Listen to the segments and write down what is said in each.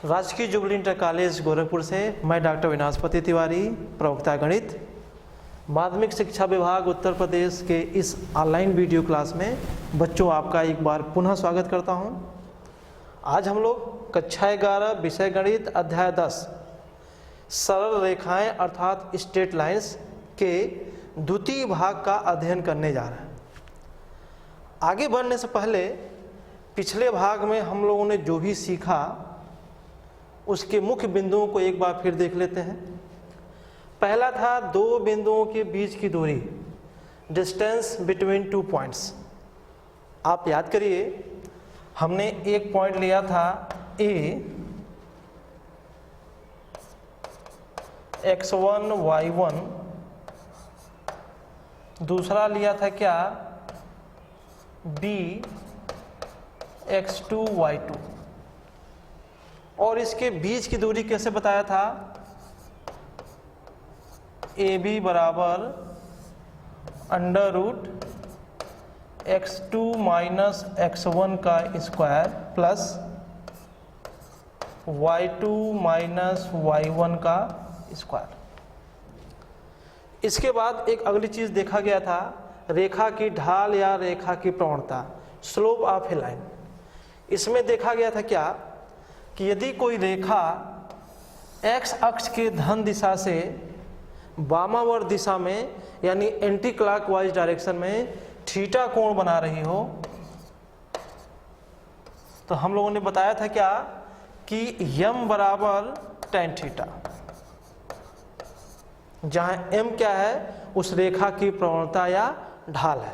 राजकीय jubilee inter college Gorakhpur से मैं डॉक्टर विनाशपति तिवारी, प्रवक्ता गणित, माध्यमिक शिक्षा विभाग उत्तर प्रदेश के इस ऑनलाइन वीडियो क्लास में बच्चों आपका एक बार पुनः स्वागत करता हूं। आज हम लोग कक्षा 11 विषय गणित अध्याय 10 सरल रेखाएं अर्थात स्ट्रेट लाइंस के द्वितीय भाग का अध्ययन करने जा रहे हैं। आगे बढ़ने से पहले पिछले भाग में हम लोगों ने जो भी सीखा उसके मुख्य बिंदुओं को एक बार फिर देख लेते हैं। पहला था दो बिंदुओं के बीच की दूरी, डिस्टेंस बिटवीन टू पॉइंट्स। आप याद करिए, हमने एक पॉइंट लिया था ए, x1 y1, दूसरा लिया था क्या b x2 y2, और इसके बीच की दूरी कैसे बताया था, AB बराबर under root x2 minus x1 का square plus y2 minus y1 का स्क्वायर। इसके बाद एक अगली चीज देखा गया था, रेखा की ढाल या रेखा की प्रवणता, स्लोप ऑफ ए लाइन। इसमें देखा गया था क्या कि यदि कोई रेखा x अक्ष के धन दिशा से वामावर्त दिशा में यानी एंटी क्लॉकवाइज डायरेक्शन में थीटा कोण बना रही हो, तो हम लोगों ने बताया था क्या कि m बराबर tan थीटा, जहां m क्या है उस रेखा की प्रवणता या ढाल है।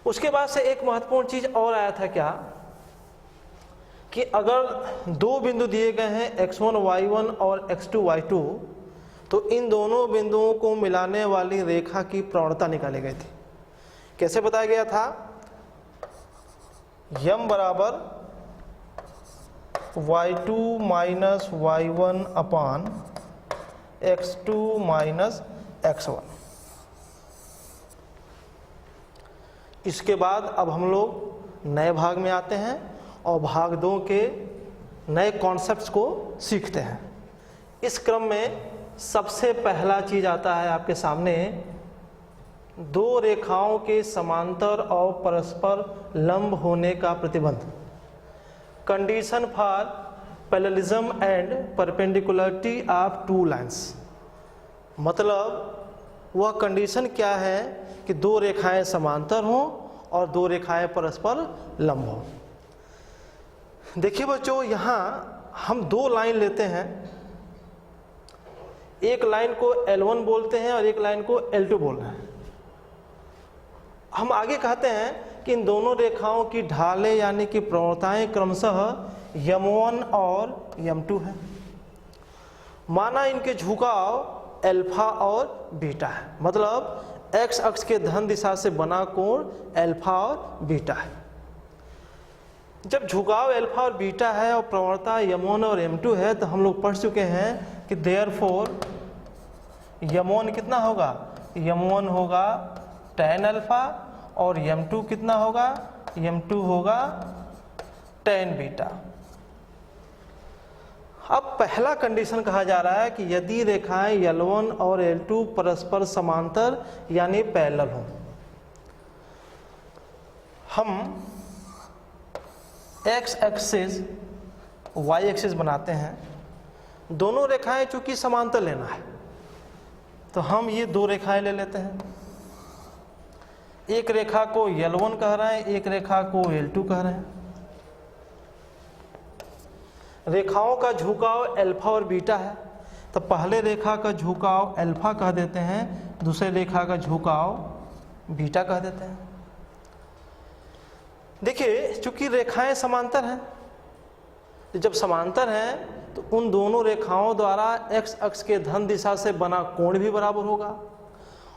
उसके बाद से एक महत्वपूर्ण चीज और आया था क्या कि अगर दो बिंदु दिए गए हैं x1 y1 और x2 y2, तो इन दोनों बिंदुओं को मिलाने वाली रेखा की प्रवणता निकाली गई थी। कैसे बताया गया था, m बराबर y2 माइनस y1 अपान x2 माइनस x1। इसके बाद अब हम लोग नए भाग में आते हैं और भाग 2 के नए कॉन्सेप्ट्स को सीखते हैं। इस क्रम में सबसे पहला चीज आता है आपके सामने, दो रेखाओं के समांतर और परस्पर लंब होने का प्रतिबंध, condition for parallelism and perpendicularity of two lines. मतलब वह कंडीशन क्या है कि दो रेखाएं समांतर हों और दो रेखाएं परस्पर लंब हों। देखिए बच्चों, यहाँ हम दो लाइन लेते हैं, एक लाइन को L1 बोलते हैं और एक लाइन को L2 बोल रहे हैं। हम आगे कहते हैं कि इन दोनों रेखाओं की ढालें यानी कि प्रवणताएं क्रमशः M1 और M2 है। माना इनके झुकाव अल्फा और बीटा है, मतलब x अक्ष के धन दिशा से बना कोण अल्फा और बीटा है। जब झुकाव अल्फा और बीटा है और प्रवणता M1 और M2 है, तो हम लोग पढ़ चुके हैं कि देयरफॉर M1 कितना होगा, M1 होगा tan अल्फा और M2 कितना होगा, M2 होगा tan बीटा। अब पहला कंडीशन कहा जा रहा है कि यदि रेखाएं L1 और L2 परस्पर समांतर यानी पैरेलल हों। हम x एक्सिस y एक्सिस बनाते हैं, दोनों रेखाएं चूंकि समांतर लेना है तो हम ये दो रेखाएं ले लेते हैं। एक रेखा को L1 कह रहे हैं, एक रेखा को L2 कह रहे हैं। रेखाओं का झुकाव अल्फा और बीटा है, तो पहले रेखा का झुकाव अल्फा कह देते हैं, दूसरे रेखा का झुकाव बीटा कह देते हैं। देखिए, चूंकि रेखाएं समांतर हैं, तो जब समांतर हैं तो उन दोनों रेखाओं द्वारा x अक्ष के धन दिशा से बना कोण भी बराबर होगा,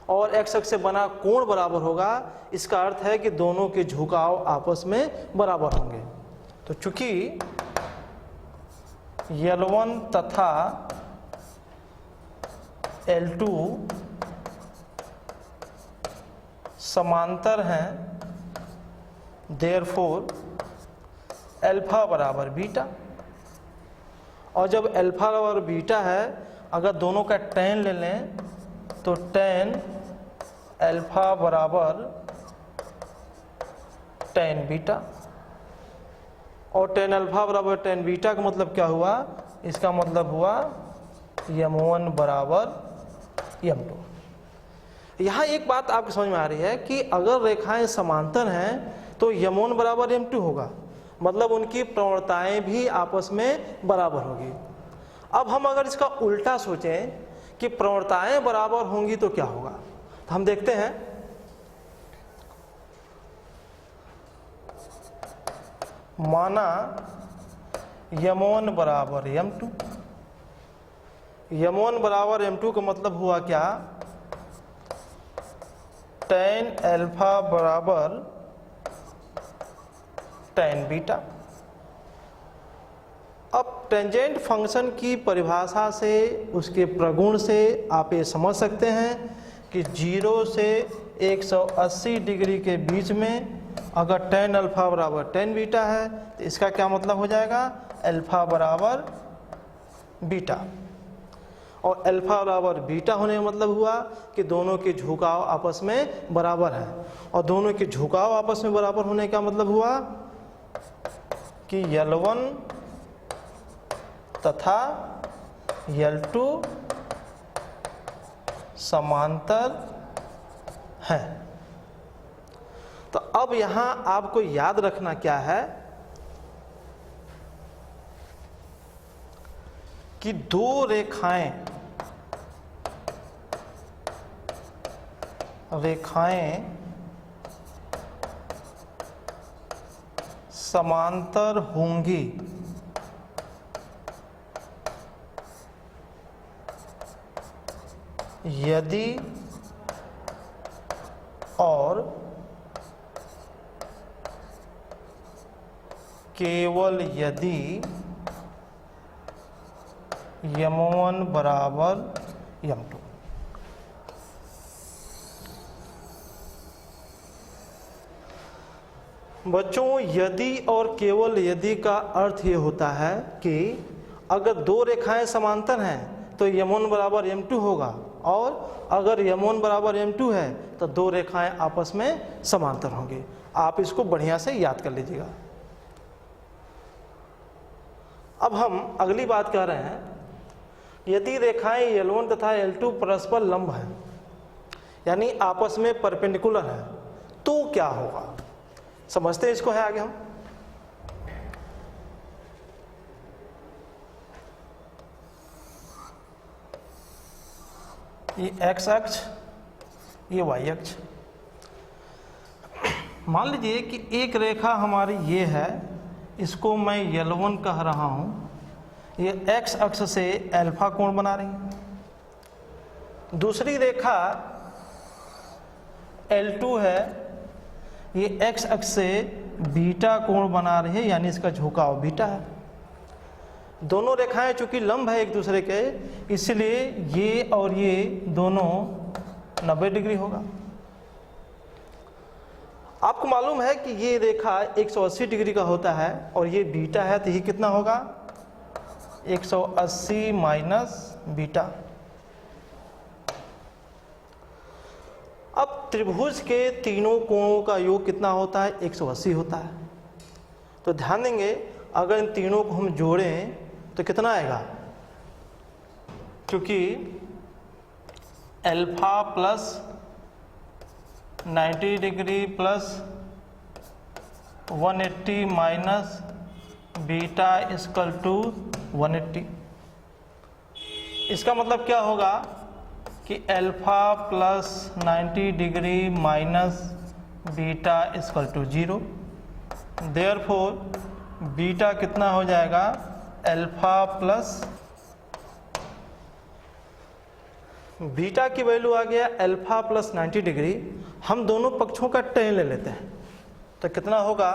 और x अक्ष से बना कोण बराबर होगा। इसका अर्थ है कि दोनों के झुकाव आपस में बराबर होंगे। तो चूंकि L1 तथा L2 समांतर हैं, देयरफॉर अल्फा बराबर बीटा। और जब अल्फा और बीटा है, अगर दोनों का tan ले लें तो tan अल्फा बराबर tan बीटा, और tan अल्फा बराबर tan बीटा का मतलब क्या हुआ, इसका मतलब हुआ m1 बराबर m2। यहाँ एक बात आपको समझ में आ रही है कि अगर रेखाएं समांतर हैं तो m1 बराबर m2 होगा, मतलब उनकी प्रवणताएं भी आपस में बराबर होगी। अब हम अगर इसका उल्टा सोचें कि प्रवणताएं बराबर होंगी तो क्या होगा, तो हम देखते हैं। माना m1 बराबर m2, m1 बराबर m2 का मतलब हुआ क्या, tan अल्फा बराबर tan बीटा। अब टेंजेंट फंक्शन की परिभाषा से, उसके प्रगुण से आप ये समझ सकते हैं कि 0 से 180 डिग्री के बीच में अगर tan अल्फा बराबर tan बीटा है तो इसका क्या मतलब हो जाएगा, अल्फा बराबर बीटा। और अल्फा बराबर बीटा होने का मतलब हुआ कि दोनों के झुकाव आपस में बराबर है, और दोनों के झुकाव आपस में बराबर होने का मतलब हुआ कि L1 तथा L2 समांतर हैं। तो अब यहां आपको याद रखना क्या है कि दो रेखाएं समांतर होंगी यदि और केवल यदि m1 बराबर m2। बच्चों, यदि और केवल यदि का अर्थ ये होता है कि अगर दो रेखाएं समांतर हैं तो m1 बराबर m2 होगा, और अगर m1 बराबर m2 है तो दो रेखाएं आपस में समांतर होंगी। आप इसको बढ़िया से याद कर लीजिएगा। अब हम अगली बात कह रहे हैं, यदि रेखाएं L1 तथा L2 परस्पर लंब हैं, यानी आपस में परपेंडिकुलर है, तो क्या होगा, समझते हैं इसको है आगे हम। ये x अक्ष, ये y अक्ष। मान लीजिए कि एक रेखा हमारी ये है, इसको मैं L1 कह रहा हूं, ये x अक्ष से अल्फा कोण बना रही है। दूसरी रेखा L2 है, ये x अक्ष से बीटा कोण बना रही है, यानी इसका झुकाव बीटा है। दोनों रेखाएं चूंकि लंब है एक दूसरे के, इसलिए ये और ये दोनों 90 डिग्री होगा। आपको मालूम है कि ये रेखा 180 डिग्री का होता है और ये बीटा है, तो ये कितना होगा, 180 माइनस बीटा। अब त्रिभुज के तीनों कोणों का योग कितना होता है, 180 होता है। तो ध्यान देंगे, अगर इन तीनों को हम जोड़ें तो कितना आएगा, क्योंकि alpha plus 90 degree plus 180 minus beta equal to 180। इसका मतलब क्या होगा कि alpha plus 90 degree minus beta equal to 0। Therefore beta कितना हो जाएगा, अल्फा प्लस, बीटा की वैल्यू आ गया अल्फा प्लस 90 डिग्री। हम दोनों पक्षों का tan ले लेते हैं, तो कितना होगा,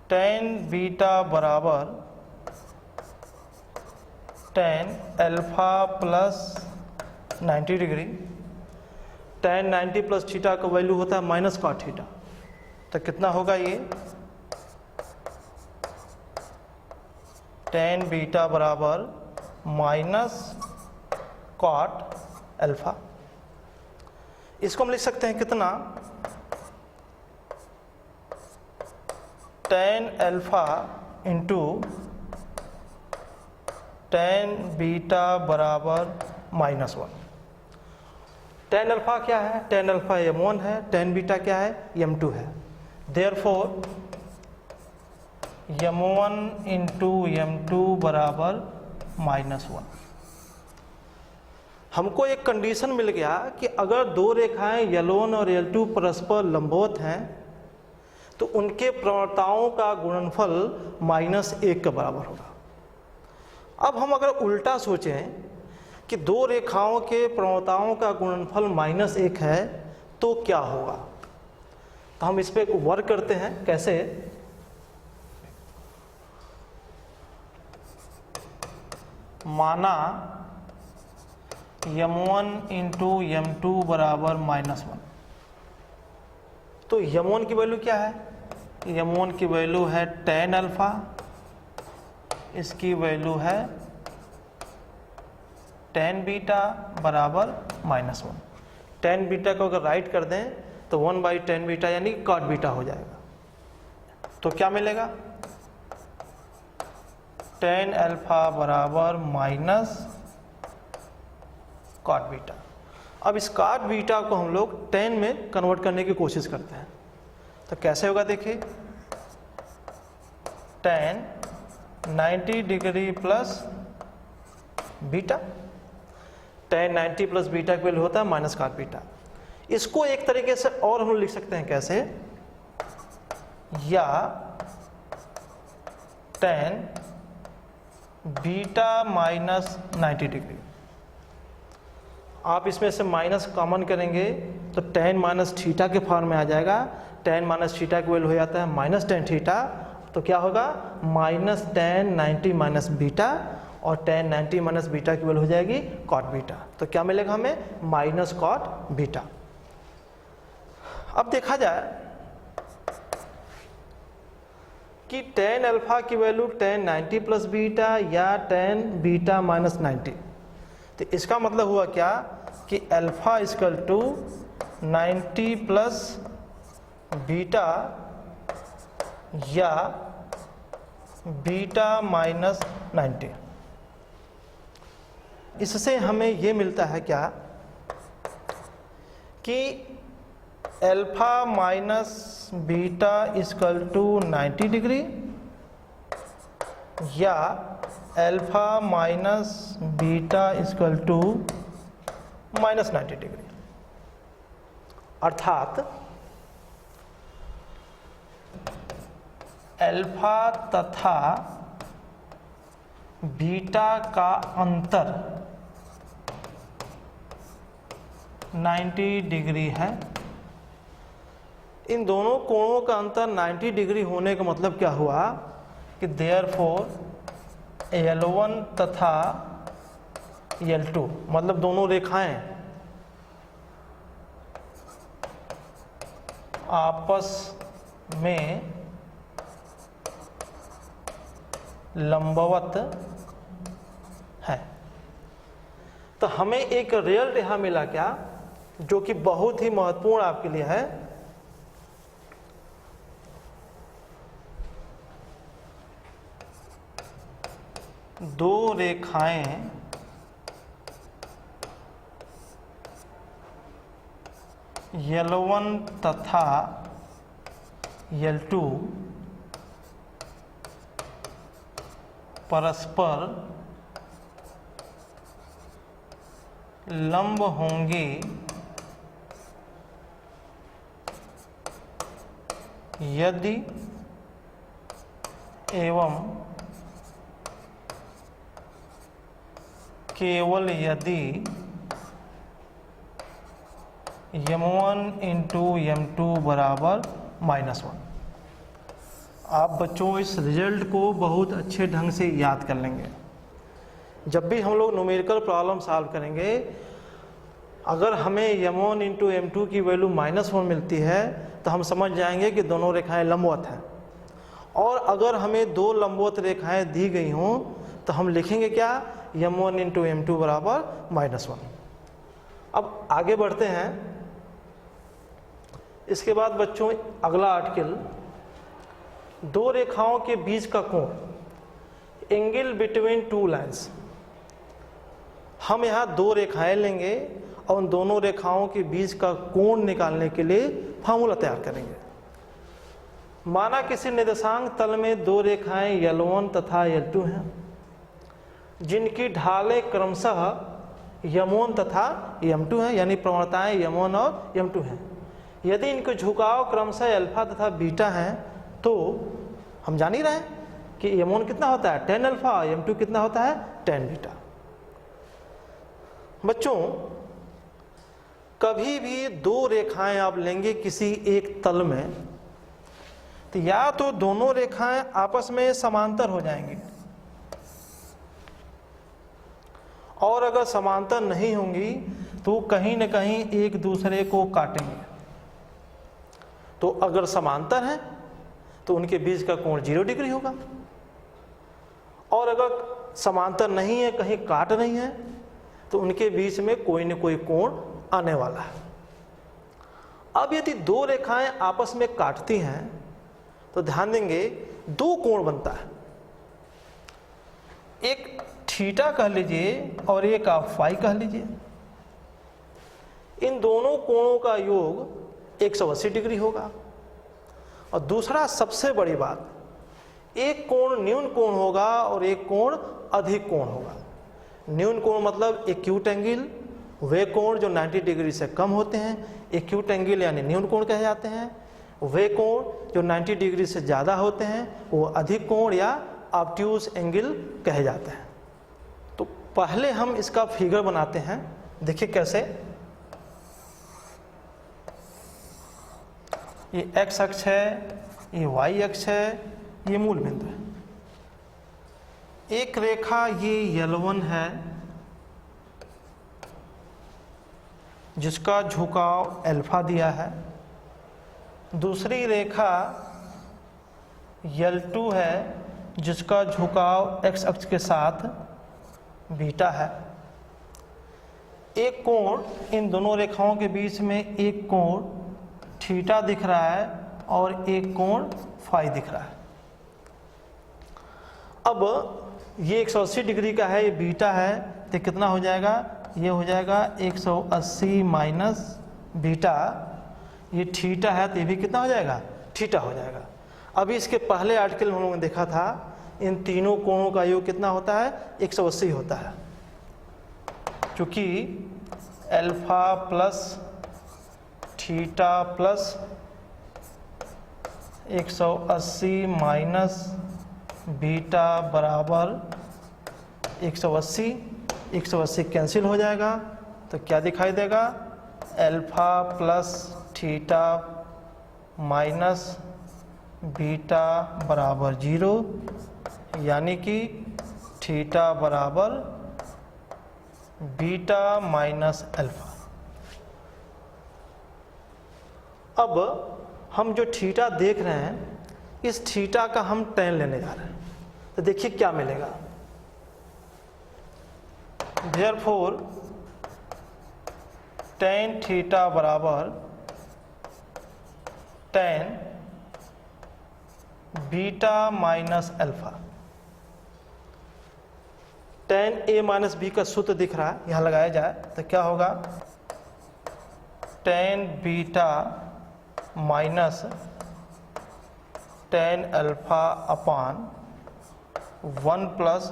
tan बीटा बराबर tan alpha plus 90 degree. tan 90 plus theta का वैल्यू होता है माइनस cot थीटा, तो कितना होगा ये टेन बीटा बराबर माइनस कॉट अल्फा। इसको हम लिख सकते हैं कितना, tan alpha into tan beta बराबर माइनस वन। टेन अल्फा क्या है, टेन अल्फा m1 है, टेन बीटा क्या है, m2 है। देयरफॉर m1 इंटू m2 बराबर माइनस वन। हमको एक कंडीशन मिल गया कि अगर दो रेखाएं L1 और L2 परस्पर लंबवत हैं तो उनके प्रवणताओं का गुणनफल -1 के बराबर होगा। अब हम अगर उल्टा सोचें कि दो रेखाओं के प्रवणताओं का गुणनफल -1 है तो क्या होगा, तो हम इस पर वर्क करते हैं। कैसे, माना m1 इंटू m2 बराबर -1, तो m1 की वैल्यू क्या है, m1 की वैल्यू है टेन अल्फा, इसकी वैल्यू है टेन बीटा बराबर -1। टेन बीटा को अगर राइट कर दें तो 1/10 बीटा यानी कॉट बीटा हो जाएगा। तो क्या मिलेगा, टेन अल्फा बराबर माइनस कॉट बीटा। अब इस कॉट बीटा को हम लोग 10 में कन्वर्ट करने की कोशिश करते हैं। तो कैसे होगा देखिए, ten 90 degree plus beta, ten 90 plus beta की वैल्यू होता है माइनस कॉट बीटा। इसको एक तरीके से और हम लिख सकते हैं कैसे, या टेन बीटा माइनस 90 डिग्री। आप इसमें से माइनस कॉमन करेंगे तो टेन माइनस थीटा के फॉर्म में आ जाएगा। टेन माइनस थीटा की वैल्यू हो जाता है -10 थीटा, तो क्या होगा -10 90 माइनस बीटा, और टेन 90 माइनस बीटा की वैल्यू हो जाएगी कॉट बीटा। तो क्या मिलेगा हमें, माइनस कॉट बीटा। अब देखा जाए कि टेन अल्फा की वैल्यू टेन 90 प्लस बीटा या टेन बीटा माइनस 90। तो इसका मतलब हुआ क्या कि alpha equal to 90 plus beta या बीटा माइनस 90। इससे हमें ये मिलता है क्या कि alpha minus beta equal to 90 degree या alpha minus beta equal to -90 degree. अर्थात अल्फा तथा बीटा का अंतर 90 डिग्री है। इन दोनों कोणों का अंतर 90 डिग्री होने का मतलब क्या हुआ कि देयरफॉर L1 तथा L2 मतलब दोनों रेखाएं आपस में लंबवत है। तो हमें एक रियल रेखा मिला क्या, जो कि बहुत ही महत्वपूर्ण आपके लिए है। दो रेखाएं L1 तथा L2 परस्पर लंब होंगे यदि एवं केवल यदि m1 इंटू m2 बराबर -1। आप बच्चों इस रिजल्ट को बहुत अच्छे ढंग से याद कर लेंगे। जब भी हम लोग न्यूमेरिकल प्रॉब्लम सॉल्व करेंगे, अगर हमें m1 इंटू m2 की वैल्यू -1 मिलती है तो हम समझ जाएंगे कि दोनों रेखाएं लंबवत हैं। और अगर हमें दो लंबवत रेखाएं दी गई हों तो हम लिखेंगे क्या, m1 इंटू m2 बराबर -1। अब आगे बढ़ते हैं। इसके बाद बच्चों अगला आर्टिकल, दो रेखाओं के बीच का कोण, एंगल बिटवीन टू लाइंस। हम यहाँ दो रेखाएं लेंगे और उन दोनों रेखाओं के बीच का कोण निकालने के लिए फार्मूला तैयार करेंगे। माना किसी निर्देशांक तल में दो रेखाएं L1 तथा L2 हैं, जिनकी ढालें क्रमशः m1 तथा m2 हैं, यानी प्रवणताएं m1 और m2 हैं। यदि इनके झुकाव क्रमशः अल्फा तथा बीटा हैं तो हम जान ही रहे हैं कि m1 कितना होता है tan अल्फा, m2 कितना होता है tan बीटा। बच्चों कभी भी दो रेखाएं आप लेंगे किसी एक तल में, तो या तो दोनों रेखाएं आपस में समांतर हो जाएंगी, और अगर समांतर नहीं होंगी तो कहीं न कहीं एक दूसरे को काटेंगे। तो अगर समांतर है तो उनके बीच का कोण 0 डिग्री होगा, और अगर समांतर नहीं है, कहीं काट रही है, तो उनके बीच में कोई न कोई कोण आने वाला है। अब यदि दो रेखाएं आपस में काटती हैं तो ध्यान देंगे दो कोण बनता है, एक थीटा कह लीजिए और एक आप फाई कह लीजिए। इन दोनों कोणों का योग 180 डिग्री होगा। और दूसरा सबसे बड़ी बात, एक कोण न्यून कोण होगा और एक कोण अधिक कोण होगा। न्यून कोण मतलब एक्यूट एंगल, वे कोण जो 90 डिग्री से कम होते हैं एक्यूट एंगल यानी न्यून कोण कहे जाते हैं। वे कोण जो 90 डिग्री से ज़्यादा होते हैं वो अधिक कोण या ऑब्ट्यूज एंगल कहे जाते हैं। तो पहले हम इसका फिगर बनाते हैं, देखिए कैसे। ये x अक्ष है, ये y अक्ष है, ये मूल बिंदु है। एक रेखा ये L1 है जिसका झुकाव अल्फा दिया है, दूसरी रेखा L2 है जिसका झुकाव x अक्ष के साथ बीटा है। एक कोण, इन दोनों रेखाओं के बीच में एक कोण थीटा दिख रहा है और एक कोण फाई दिख रहा है। अब ये 180 डिग्री का है, ये बीटा है, तो कितना हो जाएगा, ये हो जाएगा 180 माइनस बीटा। ये थीटा है तो ये भी कितना हो जाएगा, थीटा हो जाएगा। अभी इसके पहले आर्टिकल में हम लोगों ने देखा था इन तीनों कोणों का योग कितना होता है, 180 होता है, क्योंकि alpha plus theta plus 180 minus beta बराबर 180। 180 कैंसिल हो जाएगा तो क्या दिखाई देगा, alpha plus theta minus beta बराबर 0, यानी कि थीटा बराबर बीटा माइनस अल्फा। अब हम जो थीटा देख रहे हैं इस थीटा का हम tan लेने जा रहे हैं, तो देखिए क्या मिलेगा। Therefore tan थीटा बराबर tan beta minus alpha. tan a minus B का सूत्र दिख रहा है, यहाँ लगाया जाए तो क्या होगा, tan beta minus tan alpha अपान 1 plus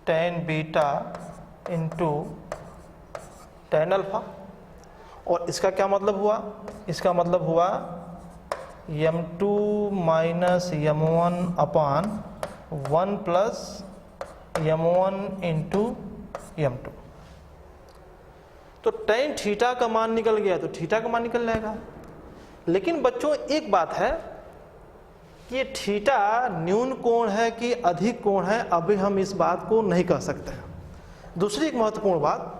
tan beta into tan alpha. और इसका क्या मतलब हुआ, इसका मतलब हुआ m2 minus m1 upon 1 plus m1 into m2। तो tan थीटा का मान निकल गया तो थीटा का मान निकल जाएगा। लेकिन बच्चों एक बात है कि ये थीटा न्यून कोण है कि अधिक कोण है, अभी हम इस बात को नहीं कह सकते हैं। दूसरी एक महत्वपूर्ण बात,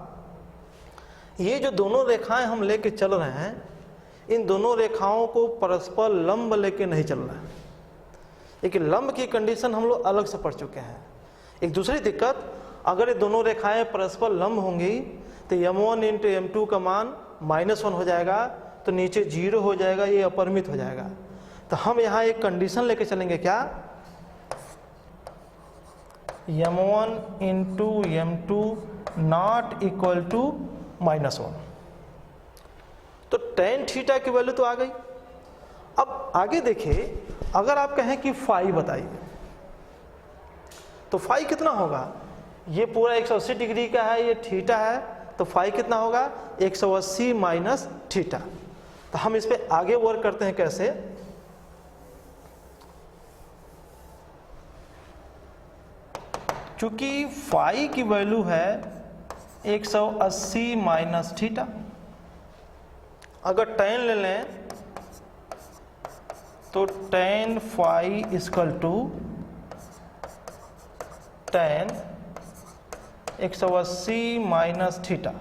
ये जो दोनों रेखाएं हम लेके चल रहे हैं इन दोनों रेखाओं को परस्पर लंब लेके नहीं चलना है। एक लंब की कंडीशन हम लोग अलग से पढ़ चुके हैं। एक दूसरी दिक्कत, अगर ये दोनों रेखाएं परस्पर लंब होंगी तो m1 इंटू m2 का मान -1 हो जाएगा, तो नीचे 0 हो जाएगा, ये अपरिमित हो जाएगा। तो हम यहाँ एक कंडीशन लेके चलेंगे, क्या, m1 into m2 not equal to -1। तो tan थीटा की वैल्यू तो आ गई। अब आगे देखिए, अगर आप कहें कि फाई बताइए, तो फाई कितना होगा? ये पूरा 180 डिग्री का है, ये थीटा है, तो फाई कितना होगा? 180 माइनस थीटा। तो हम इस पे आगे वर्क करते हैं, कैसे? चूंकि फाई की वैल्यू है 180 माइनस थीटा, अगर tan ले लें तो tan phi equal to tan 180 minus theta.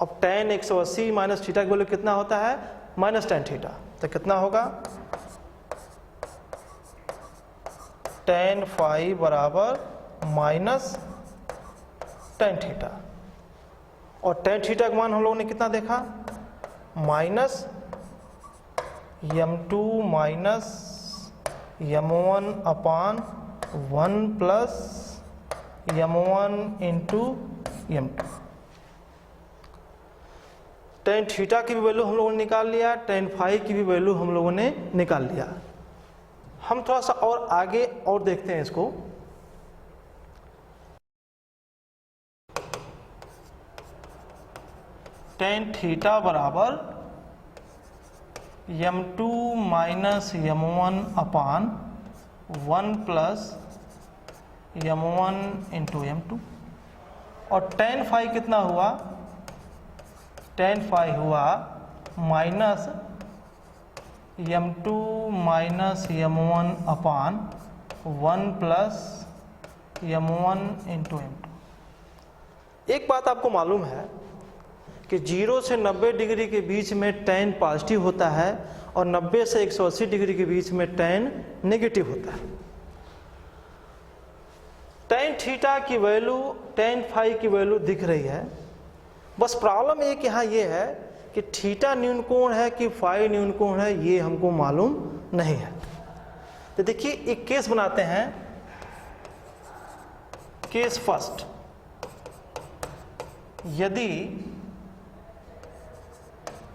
अब tan 180 माइनस थीटा की वैल्यू कितना होता है? Minus tan theta. तो कितना होगा? tan फाई बराबर माइनस tan थीटा। और tan थीटा का मान हम लोगों ने कितना देखा? Minus m2 minus m1 upon 1 plus m1 into m2। tan theta की भी वैल्यू हम लोगों ने निकाल लिया, tan फाई की भी वैल्यू हम लोगों ने निकाल लिया। हम थोड़ा सा और आगे और देखते हैं इसको। tan थीटा बराबर m2 minus m1 upon 1 plus m1 into m2। और tan फाई कितना हुआ? tan फाई हुआ minus m2 minus m1 upon 1 plus m1 into m2। एक बात आपको मालूम है कि 0 से 90 डिग्री के बीच में tan पॉजिटिव होता है और 90 से 180 डिग्री के बीच में tan नेगेटिव होता है। tan थीटा की वैल्यू tan फाई की वैल्यू दिख रही है, बस प्रॉब्लम एक यहाँ ये है कि थीटा न्यून कोण है कि फाई न्यून कोण है, ये हमको मालूम नहीं है। तो देखिए एक केस बनाते हैं, केस फर्स्ट। यदि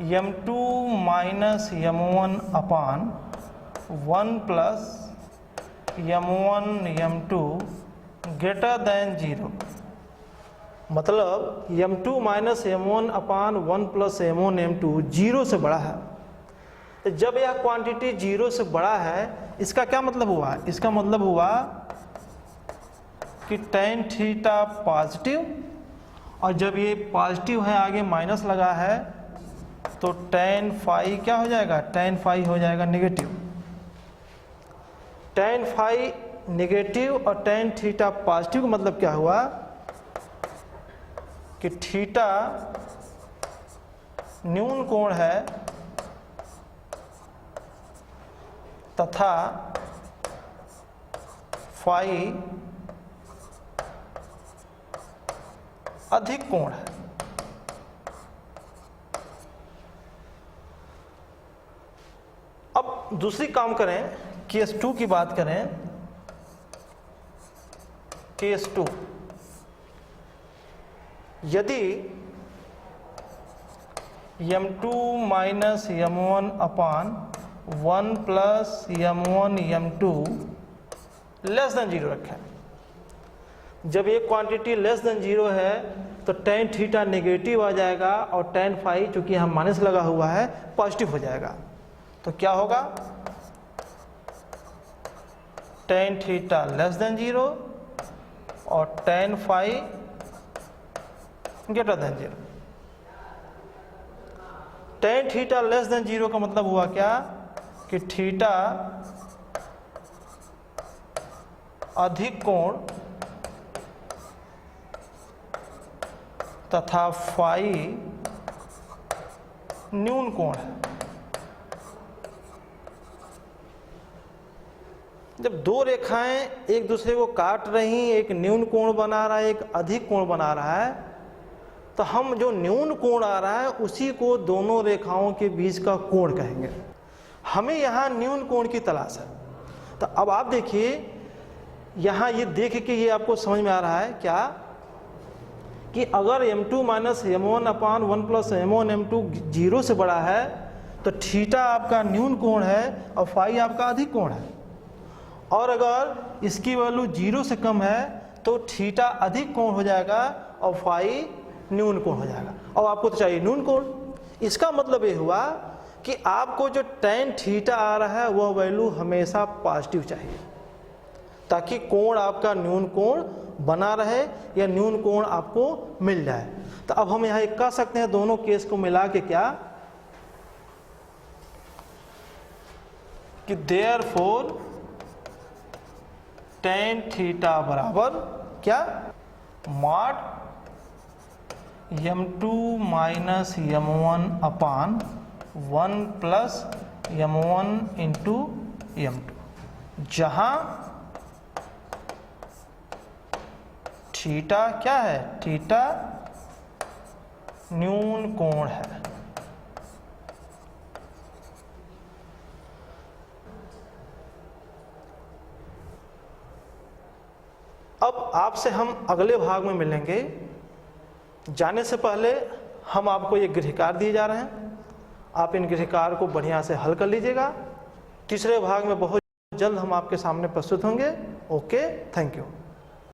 m2 minus m1 upon 1 plus m1 m2 greater than 0, मतलब m2 minus m1 upon 1 plus m1 m2 0 से बड़ा है। तो जब यह क्वांटिटी 0 से बड़ा है, इसका क्या मतलब हुआ? इसका मतलब हुआ कि tan थीटा पॉजिटिव, और जब ये पॉजिटिव है, आगे माइनस लगा है, तो tan फाई क्या हो जाएगा? tan फाई हो जाएगा नेगेटिव। tan फाई नेगेटिव और tan थीटा पॉजिटिव का मतलब क्या हुआ? कि थीटा न्यून कोण है तथा फाई अधिक कोण है। अब दूसरी काम करें, केस 2 की बात करें। केस 2, यदि m2 minus m1 upon 1 plus m1 m2 less than 0 रखें, जब ये क्वांटिटी लेस देन 0 है तो tan थीटा नेगेटिव आ जाएगा और tan फाई, चूंकि यहाँ माइनस लगा हुआ है, पॉजिटिव हो जाएगा। तो क्या होगा? tan थीटा लेस देन 0 और tan phi greater than 0। tan theta less than 0 का मतलब हुआ क्या? कि थीटा अधिक कोण तथा फाई न्यून कोण है। जब दो रेखाएं एक दूसरे को काट रही, एक न्यून कोण बना रहा है, एक अधिक कोण बना रहा है, तो हम जो न्यून कोण आ रहा है उसी को दोनों रेखाओं के बीच का कोण कहेंगे। हमें यहाँ न्यून कोण की तलाश है। तो अब आप देखिए यहाँ ये देख के ये आपको समझ में आ रहा है क्या कि अगर m2 minus m1 upon 1 plus m1 m2 0 से बड़ा है तो थीटा आपका न्यून कोण है और फाई आपका अधिक कोण है, और अगर इसकी वैल्यू 0 से कम है तो थीटा अधिक कोण हो जाएगा और फाई न्यून कोण हो जाएगा। और आपको तो चाहिए न्यून कोण। इसका मतलब ये हुआ कि आपको जो tan थीटा आ रहा है वह वैल्यू हमेशा पॉजिटिव चाहिए, ताकि कोण आपका न्यून कोण बना रहे या न्यून कोण आपको मिल जाए। तो अब हम यहाँ एक कह सकते हैं दोनों केस को मिला के क्या कि देयरफॉर tan थीटा बराबर क्या mod m2 minus m1 upon 1 plus m1 into m2, जहां थीटा क्या है, थीटा न्यून कोण है। अब आपसे हम अगले भाग में मिलेंगे। जाने से पहले हम आपको ये गृहकार दिए जा रहे हैं, आप इन गृहकार को बढ़िया से हल कर लीजिएगा। तीसरे भाग में बहुत जल्द हम आपके सामने प्रस्तुत होंगे। Okay, thank you.